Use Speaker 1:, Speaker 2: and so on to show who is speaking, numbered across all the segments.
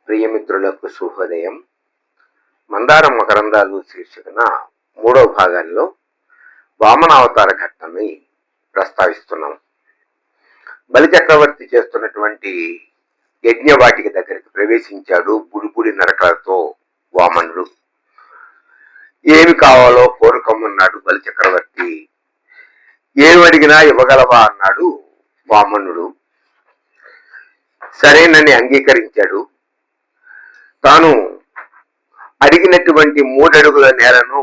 Speaker 1: ప్రియమిత్రులకు శుభోదయం. మందారం మకరందాలు శీర్షికన 3వ భాగాల్లో వామనావతార ఘట్టని ప్రస్తావిస్తున్నాం. బలిచక్రవర్తి చేస్తున్నటువంటి యజ్ఞవాటికి దగ్గరికి ప్రవేశించాడు బుడిబుడి నరకలతో వామనుడు. ఏమి కావాలో కోరుకోమన్నాడు బలిచక్రవర్తి. ఏమి అడిగినా ఇవ్వగలవా అన్నాడు వామనుడు. సరేనని అంగీకరించాడు. తాను అడిగినటువంటి 3 అడుగుల నేలను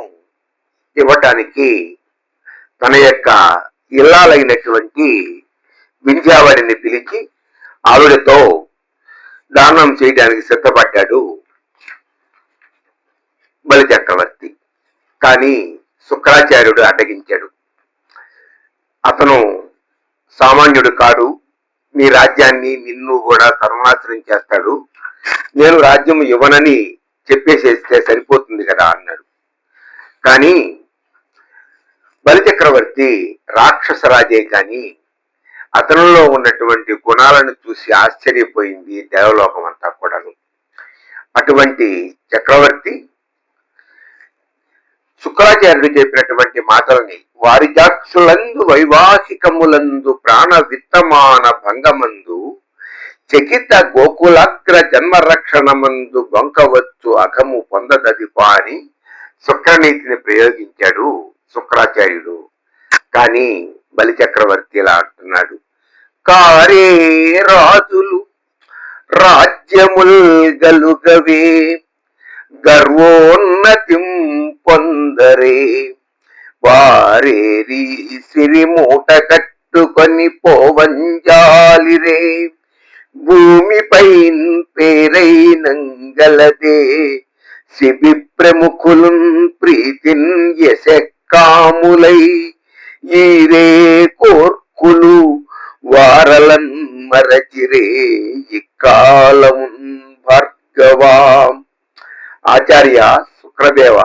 Speaker 1: ఇవ్వటానికి తన యొక్క ఇల్లాలైనటువంటి వింధ్యావళిని పిలిచి ఆవిడతో దానం చేయడానికి సిద్ధపడ్డాడు బలిచక్రవర్తి. కానీ శుక్రాచార్యుడు అడ్డగించాడు. అతను సామాన్యుడు కాడు, నీ రాజ్యాన్ని నిన్ను కూడా సర్వనాశనం చేస్తాడు, నేను రాజ్యం ఇవ్వనని చెప్పేసేస్తే సరిపోతుంది కదా అన్నాడు. కానీ బలిచక్రవర్తి రాక్షసరాజే కానీ అతనిలో ఉన్నటువంటి గుణాలను చూసి ఆశ్చర్యపోయింది దేవలోకం అంతా కూడాను. అటువంటి చక్రవర్తి శుక్రాచార్యుడు చెప్పినటువంటి మాటలని వారి జాక్షులందు వైవాహికములందు ప్రాణ విత్తమాన భంగమందు చకిత గోకులాగ్ర జన్మరక్షణమందు బొంకవచ్చు అఘము పొందదది పాని శుక్రనీతిని ప్రయోగించాడు శుక్రాచార్యుడు. కానీ బలిచక్రవర్తి ఇలా అంటున్నాడు, కారే రాజులు రాజ్యముల్ గలుగవే గర్వోన్నతిం పొందరే వారేరి సిరి మూట కట్టుకొని పోవంజాలిరే భూమిపై పేరైనంగలదే శిబి ప్రముఖులున్ ప్రీతిన్ యశకాములై ఈరే కోర్కులు వారలన్ మరచిరే ఇక్కాలమున్ భార్గవాం. ఆచార్య శుక్రదేవ,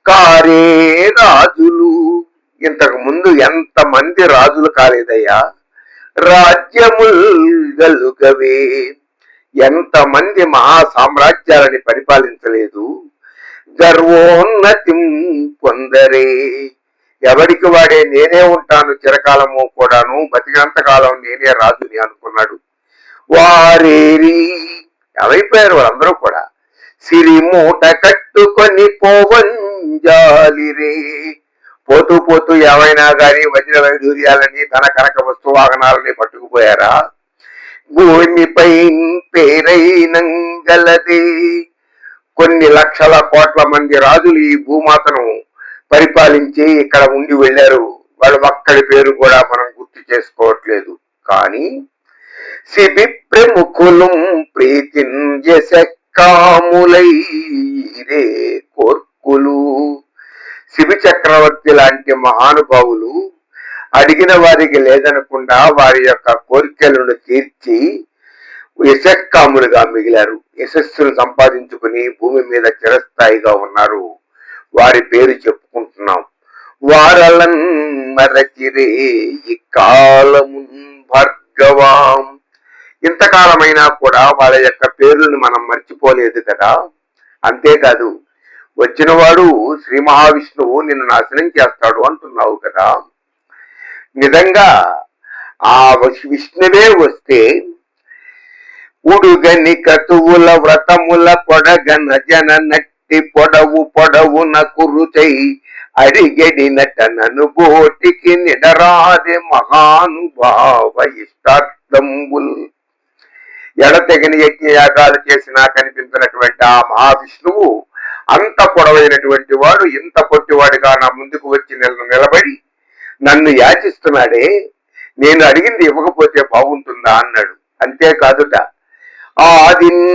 Speaker 1: కారే రాజులు, ఇంతకు ముందు ఎంతమంది రాజులు కాలేదయ్యా, రాజ్యముల్ గలుగవే, ఎంతమంది మహా సామ్రాజ్యాలని పరిపాలించలేదు, గర్వోన్నతిం పొందరే, ఎవరికి వాడే నేనే ఉంటాను చిరకాలము కూడాను, బతికినంత కాలం నేనే రాజుని అనుకున్నాడు. వారేరి ఎవైపోయారు వాళ్ళందరూ కూడా, సిరి మూట కట్టుకొని పోవంజాలిరే, పోతూ పోతూ ఏమైనా గాని వజ్ర వైడూర్యాలని ధన కనక వస్తు వాహనాలని పట్టుకుపోయారా. భూమిపై పేరైనంగలదే, కొన్ని లక్షల కోట్ల మంది రాజులు ఈ భూమాతను పరిపాలించి ఇక్కడ ఉండి వెళ్ళారు. వాళ్ళ ఒక్కడి పేరు కూడా మనం గుర్తు చేసుకోవట్లేదు. కానీ శిబి ప్రముఖులు ప్రీతిన్ యశకాములై రే కోర్కులు, శిబి చక్రవర్తి లాంటి మహానుభావులు అడిగిన వారికి లేదనకుండా వారి యొక్క కోరికలను తీర్చి యశకాములుగా మిగిలారు. యశస్సును సంపాదించుకుని భూమి మీద చిరస్థాయిగా ఉన్నారు. వారి పేరు చెప్పుకుంటున్నాం. వారలన్ మరచిరే ఈ కాలము భార్గవాం, ఇంతకాలమైనా కూడా వాళ్ళ యొక్క పేర్లను మనం మర్చిపోలేదు కదా. అంతేకాదు, వచ్చినవాడు శ్రీ మహావిష్ణువు నిన్ను నాశనం చేస్తాడు అంటున్నావు కదా. నిజంగా ఆ విష్ణువే వస్తే ఉడుగని కతువుల వ్రతముల పొడగన జన నట్టి పొడవున కురుచై అడిగడి నటనను బోటికి నిడరాదే మహానుభావ ఇష్టార్థంబుల్. ఎడతెగని యజ్ఞయాగాలు చేసినా కనిపించినటువంటి ఆ మహావిష్ణువు అంత పొడవైనటువంటి వాడు ఇంత పొట్టివాడిగా నా ముందుకు వచ్చి నిలబడి నన్ను యాచిస్తున్నాడే, నేను అడిగింది ఇవ్వకపోతే బాగుంటుందా అన్నాడు. అంతేకాదుట, ఆదిన్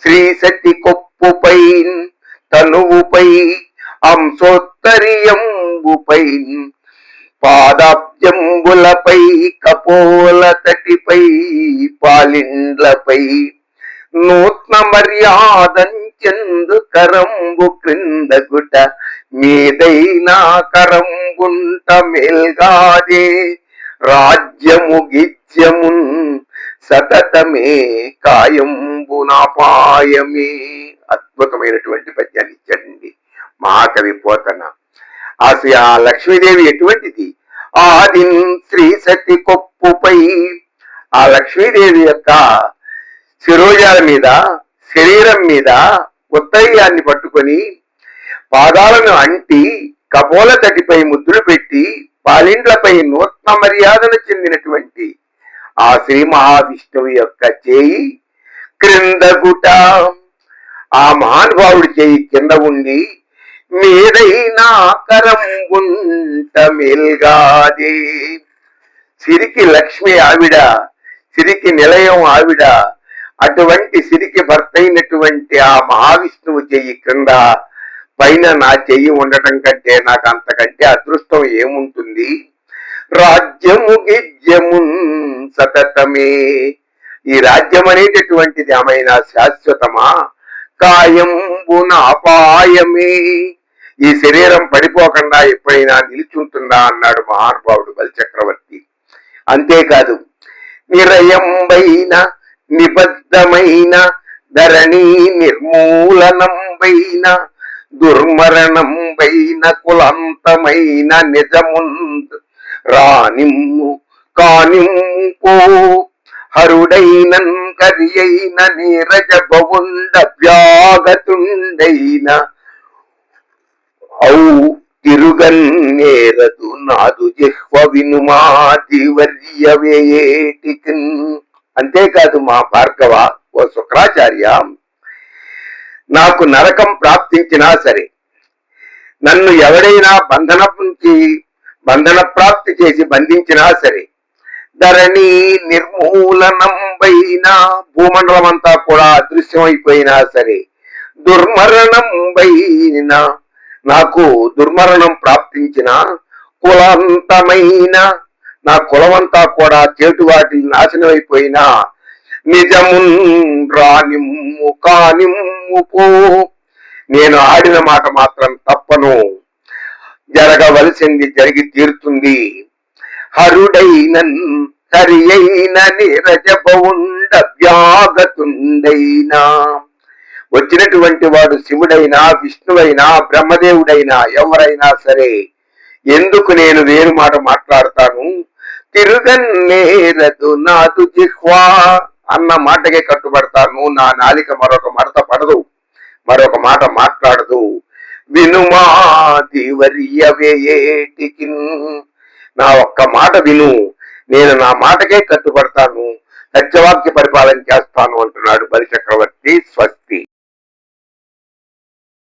Speaker 1: శ్రీ సతి కొప్పుపై తనువుపై అంశోత్తరియంబుపై పాదాబ్జంబులపై కపోల తటిపై పాలిండ్లపై నూత్న మర్యాదంచెందు కరంబు క్రిందగుట మీదైనా కరంబుంట మేల్గాదే రాజ్యము గిజ్యమున్ సతతమే కాయం కాయంబునాపాయమే. అద్భుతమైనటువంటి పద్యాన్ని ఇచ్చాడండి మహాకవి పోతన. ఆ లక్ష్మీదేవి ఎటువంటిది? ఆదిన్ శ్రీ సతి కొప్పుపై, ఆ లక్ష్మీదేవి యొక్క శిరోజాల మీద, శరీరం మీద ఉత్తరీయాన్ని పట్టుకొని పాదాలను అంటి కపోల తటిపై ముద్దులు పెట్టి పాలిండ్లపై నూతన మర్యాదను చెందినటువంటి ఆ శ్రీ మహావిష్ణువు యొక్క చేయి క్రిందగుట, ఆ మహానుభావుడి చేయి కింద ఉండి మీదైనా కరం ఉంట మేల్గాదే. సిరికి లక్ష్మి ఆవిడ, సిరికి నిలయం ఆవిడ. అటువంటి సిరికి భర్త అయినటువంటి ఆ మహావిష్ణువు చెయ్యి క్రింద పైన నా చెయ్యి ఉండటం కంటే నాకు అంతకంటే అదృష్టం ఏముంటుంది? రాజ్యము గిజ్యమున్ సతతమే, ఈ రాజ్యం అనేటటువంటిది ఏమైనా శాశ్వతమా? కాయంబున అపాయమే, ఈ శరీరం పడిపోకుండా ఎప్పుడైనా నిలిచుంటుందా అన్నాడు మహానుభావుడు బలిచక్రవర్తి. అంతేకాదు, నిరయంబైన నిబద్ధమైన ధరణి నిర్మూలనంబైన దుర్మరణంబైన కులంతమైన నిజమున్ రానిమ్ము కానింపో హరుడైనన్ కరియైన నీరజ బవుండ వ్యాగతుండైన ఔ తిరుగన్నేరదు నాదు జిహ్వ వినుమాదివర్యవేటికిన్. అంతేకాదు మా భార్గవ, ఓ శుక్రాచార్య, నాకు నరకం ప్రాప్తించినా సరే, నన్ను ఎవడైనా బంధన ప్రాప్తి చేసి బంధించినా సరే, ధరణి నిర్మూలనంబైన, భూమండలం అంతా కూడా అదృశ్యమైపోయినా సరే, దుర్మరణంబైన, నాకు దుర్మరణం ప్రాప్తించిన, కులంతమైన, నా కులమంతా కూడా చేటువాటి నాశనం అయిపోయినా, నిజమున్ రానిమ్ము కానిమ్ము పో, నేను ఆడిన మాట మాత్రం తప్పను, జరగవలసింది జరిగి తీరుతుంది. హరుడైనన్ హరి అయిన నిరజబౌండ వ్యాగతుండైనా, వచ్చినటువంటి వాడు శివుడైనా విష్ణువైనా బ్రహ్మదేవుడైనా ఎవరైనా సరే, ఎందుకు నేను వేరు మాట మాట్లాడతాను? తిరుగన్నేరదు నాదు జిహ్వా అన్న మాటకే కట్టుబడతాను. నా నాలిక మరొక మడత పడదు, మరొక మాట మాట్లాడదు. వినుమాదివర్యవేటికి, నా ఒక్క మాట విను, నేను నా మాటకే కట్టుబడతాను, సత్యవాక్య పరిపాలన చేస్తాను అంటున్నాడు బలిచక్రవర్తి. స్వస్తి.